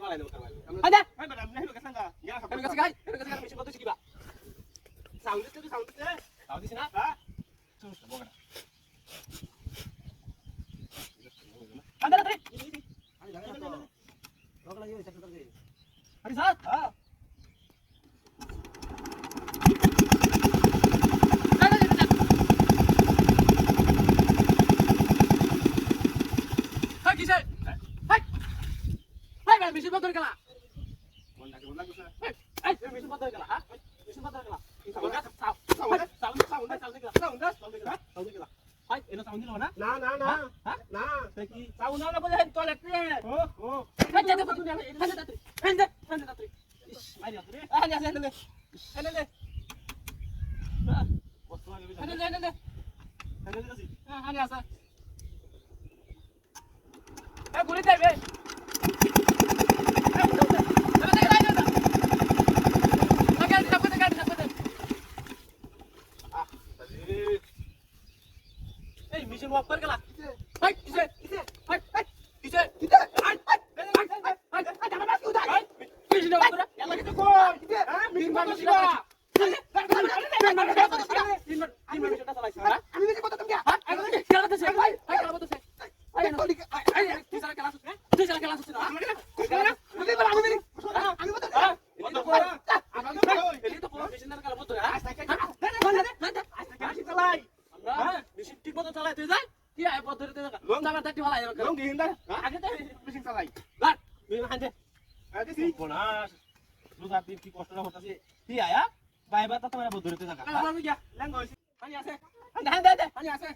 মালাই দেব কামাই আদা ভাই ম্যাডাম নাই লোকে সঙ্গা ইয়া আমি কাছে গাই মেশিন কত শিখিবা সাউন্ড দিতে তাও দিছ না হ্যাঁ চুস বগা আদা রে আমি জানি না রগলা ইয়ে সেটা করে আরে সাথ হ্যাঁ কিসে হাই হাই ভাই মেশিন বন্ধ করে গেলা বন্ধ করে এই মেশিন বন্ধ করে গেলা হ্যাঁ মেশিন বন্ধ করে গেলা সাউন্ড গেলা হাই এনো সাউন্ড দিলো না না না না না সে কি সাউন্ড না বলে টয়লেট রে ও ও হাই যা দেখো তুমি হাই যা তাড়াতাড়ি ইস মারি আতরে আনি আসে এনে এনে বস্তু আগে এনে এনে এনে দিছি আনি আসে এ ঘুরে যাবে এই মিশন ওয়াক করে গেলা হাই কিসে হাই হাই কিসে হাই হাই হাই জানা না কি উঠাই মিশন ওয়াক করে এলা কিছু কই হ্যাঁ মিশন ওয়াক করে আমি বেশি কথা তুমি হ্যাঁ খেলা করতেছে ভাই খেলা করতেছে তুই সারা খেলা করছিস তুই সারা খেলা করছিস আমি তো মিশনের খেলা বলতো হ্যাঁ চালাই মিশন ঠিক মতো চালাই তুই যা কি আয় পদ্ধতিতে জামা থাকতে ভালো আয় লং দিন দা আগে তো মেশিন চালাই লাট বিন হাঁটে দিছি বোনাস রোজা দিন কি কষ্ট হতাছে কি আয়া বাইবা তো তোমার পদ্ধতিতে জায়গা লাগা লাগা ল্যাঙ্গুয়েজ পানি আছে দে দে দে পানি আছে